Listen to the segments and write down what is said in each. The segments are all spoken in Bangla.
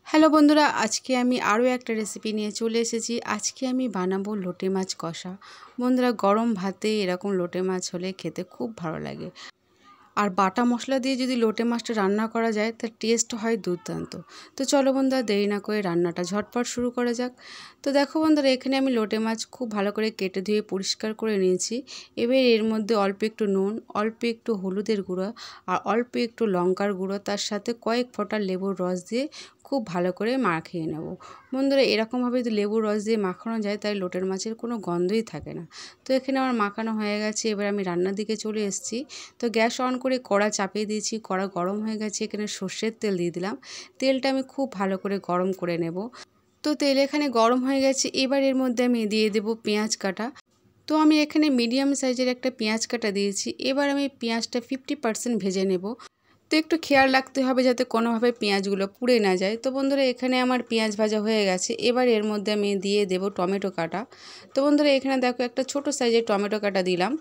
হ্যালো বন্ধুরা, আজকে আমি আরও একটা রেসিপি নিয়ে চলে এসেছি। আজকে আমি বানাবো লোটে মাছ কষা। বন্ধুরা, গরম ভাতে এরকম লোটে মাছ হলে খেতে খুব ভালো লাগে। আর বাটা মশলা দিয়ে যদি লোটে মাছটা রান্না করা যায় তার টেস্ট হয় দুর্দান্ত। তো চলো বন্ধুরা, দেরি না করে রান্নাটা ঝটপট শুরু করা যাক। তো দেখো বন্ধুরা, এখানে আমি লোটে মাছ খুব ভালো করে কেটে ধুয়ে পরিষ্কার করে নিয়েছি। এবার এর মধ্যে অল্প একটু নুন, অল্প একটু হলুদের গুঁড়ো আর অল্প একটু লঙ্কার গুঁড়ো, তার সাথে কয়েক ফোঁটা লেবুর রস দিয়ে খুব ভালো করে মাখিয়ে নেব। বন্ধুরা, এরকমভাবে যদি লেবুর রস দিয়ে মাখানো যায় তাই লোটের মাছের কোনো গন্ধই থাকে না। তো এখানে আমার মাখানো হয়ে গেছে। এবার আমি রান্নার দিকে চলে এসেছি। তো গ্যাস অন করে কড়া চাপিয়ে দিয়েছি। কড়া গরম হয়ে গেছে। এখানে সর্ষের তেল দিয়ে দিলাম। তেলটা আমি খুব ভালো করে গরম করে নেব। তো তেল এখানে গরম হয়ে গেছে। এবার এর মধ্যে আমি দিয়ে দেব পেঁয়াজ কাটা। তো আমি এখানে মিডিয়াম সাইজের একটা পেঁয়াজ কাটা দিয়েছি। এবার আমি পেঁয়াজটা 50% ভেজে নেব। তো একটু খেয়াল রাখতে হবে যাতে কোনোভাবে পেঁয়াজগুলো পুড়ে না যায়। তো বন্ধুরা, এখানে আমার পেঁয়াজ ভাজা হয়ে গেছে। এবার এর মধ্যে আমি দিয়ে দেব টমেটো কাটা। তো বন্ধুরা, এখানে দেখো একটা ছোট সাইজের টমেটো কাটা দিলাম।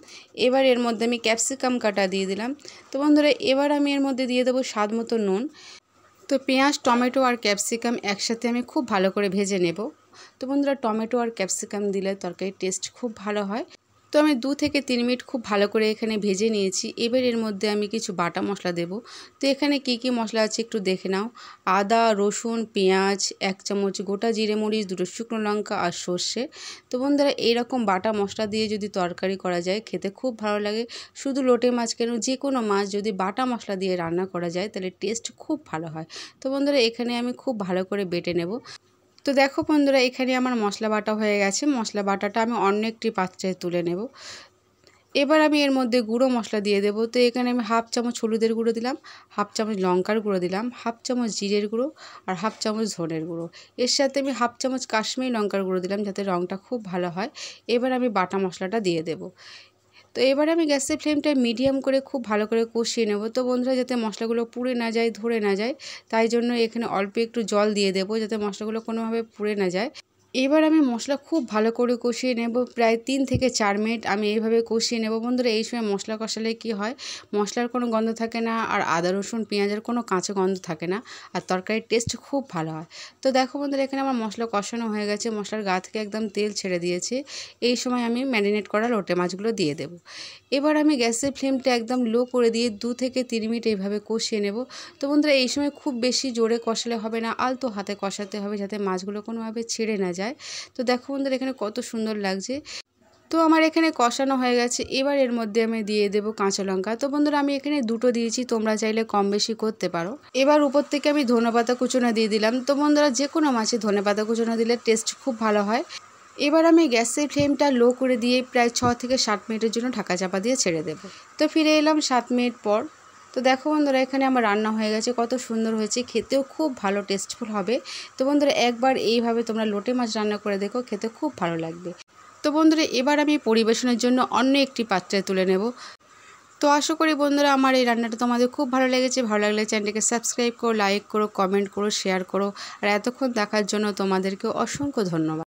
এবার এর মধ্যে আমি ক্যাপসিকাম কাটা দিয়ে দিলাম। তো বন্ধুরা, এবার আমি এর মধ্যে দিয়ে দেবো স্বাদ মতো নুন। তো পেঁয়াজ, টমেটো আর ক্যাপসিকাম একসাথে আমি খুব ভালো করে ভেজে নেব। তো বন্ধুরা, টমেটো আর ক্যাপসিকাম দিলে তরকারির টেস্ট খুব ভালো হয়। তো আমি 2 থেকে 3 মিনিট খুব ভালো করে এখানে ভেজে নিয়েছি। এবার এর মধ্যে আমি কিছু বাটা মশলা দেব। তো এখানে কি মশলা আছে একটু দেখে নাও। আদা, রসুন, পেঁয়াজ, 1 চামচ গোটা জিরে মরিচ, 2টো শুকনো লঙ্কা আর সর্ষে। তো বন্ধুরা, এইরকম বাটা মশলা দিয়ে যদি তরকারি করা যায় খেতে খুব ভালো লাগে। শুধু লোটে মাছ কেন, যে কোনো মাছ যদি বাটা মশলা দিয়ে রান্না করা যায় তাহলে টেস্ট খুব ভালো হয়। তো বন্ধুরা, এখানে আমি খুব ভালো করে বেটে নেব। তো দেখো বন্ধুরা, এখানে আমার মশলা বাটা হয়ে গেছে। মশলা বাটাটা আমি অন্য একটি পাত্রে তুলে নেব। এবার আমি এর মধ্যে গুঁড়ো মশলা দিয়ে দেবো। তো এখানে আমি 1/2 চামচ হলুদের গুঁড়ো দিলাম, 1/2 চামচ লঙ্কার গুঁড়ো দিলাম, 1/2 চামচ জিরের গুঁড়ো আর 1/2 চামচ ধনের গুঁড়ো। এর সাথে আমি 1/2 চামচ কাশ্মীরি লঙ্কার গুঁড়ো দিলাম যাতে রঙটা খুব ভালো হয়। এবার আমি বাটা মশলাটা দিয়ে দেবো। তো এবার আমি গ্যাসের ফ্লেমটা মিডিয়াম করে খুব ভালো করে কষিয়ে নেব। তো বন্ধুরা, যাতে মশলাগুলো পুড়ে না যায়, ধরে না যায়, তাই জন্য এখানে অল্প একটু জল দিয়ে দেবো যাতে মশলাগুলো কোনোভাবে পুড়ে না যায়। এবার আমি মশলা খুব ভালো করে কষিয়ে নেব। প্রায় 3 থেকে 4 মিনিট আমি এইভাবে কষিয়ে নেব। বন্ধুরা, এই সময় মশলা কষালে কি হয়, মশলার কোনো গন্ধ থাকে না আর আদা রসুন পেঁয়াজের কোনো কাঁচা গন্ধ থাকে না আর তরকারির টেস্ট খুব ভালো হয়। তো দেখো বন্ধুরা, এখানে আমার মশলা কষানো হয়ে গেছে। মশলার গা থেকে একদম তেল ছেড়ে দিয়েছে। এই সময় আমি ম্যারিনেট করা লোটে মাছগুলো দিয়ে দেব। এবার আমি গ্যাসের ফ্লেমটা একদম লো করে দিয়ে 2 থেকে 3 মিনিট এইভাবে কষিয়ে নেব। তো বন্ধুরা, এই সময় খুব বেশি জোরে কষালে হবে না, আলতো হাতে কষাতে হবে যাতে মাছগুলো কোনোভাবে ছেড়ে না যায়। তো দেখো বন্ধুরা, এখানে কত সুন্দর লাগছে। তো আমার এখানে কষানো হয়ে গেছে। এবার এর মধ্যে আমি দিয়ে দেবো কাঁচা লঙ্কা। তো বন্ধুরা, আমি এখানে 2টো দিয়েছি, তোমরা চাইলে কম বেশি করতে পারো। এবার উপর থেকে আমি ধনেপাতা কুচনো দিয়ে দিলাম। তো বন্ধুরা, যে কোনো মাছে ধনেপাতা কুচনো দিলে টেস্ট খুব ভালো হয়। এবার আমি গ্যাসের ফ্লেমটা লো করে দিয়ে প্রায় 6 থেকে 7 মিনিটের জন্য ঢাকা চাপা দিয়ে ছেড়ে দেব। তো ফিরে এলাম 7 মিনিট পর। তো দেখো বন্ধুরা, এখানে আমার রান্না হয়ে গেছে। কত সুন্দর হয়েছে, খেতেও খুব ভালো টেস্টফুল হবে। তো বন্ধুরা, একবার এইভাবে তোমরা লোটে মাছ রান্না করে দেখো, খেতে খুব ভালো লাগবে। তো বন্ধুরা, এবার আমি পরিবেশনের জন্য অন্য একটি পাত্রে তুলে নেব। তো আশা করি বন্ধুরা, আমার এই রান্নাটা তোমাদের খুব ভালো লেগেছে। ভালো লাগলে চ্যানেলটিকে সাবস্ক্রাইব করো, লাইক করো, কমেন্ট করো, শেয়ার করো। আর এতক্ষণ দেখার জন্য তোমাদেরকে অসংখ্য ধন্যবাদ।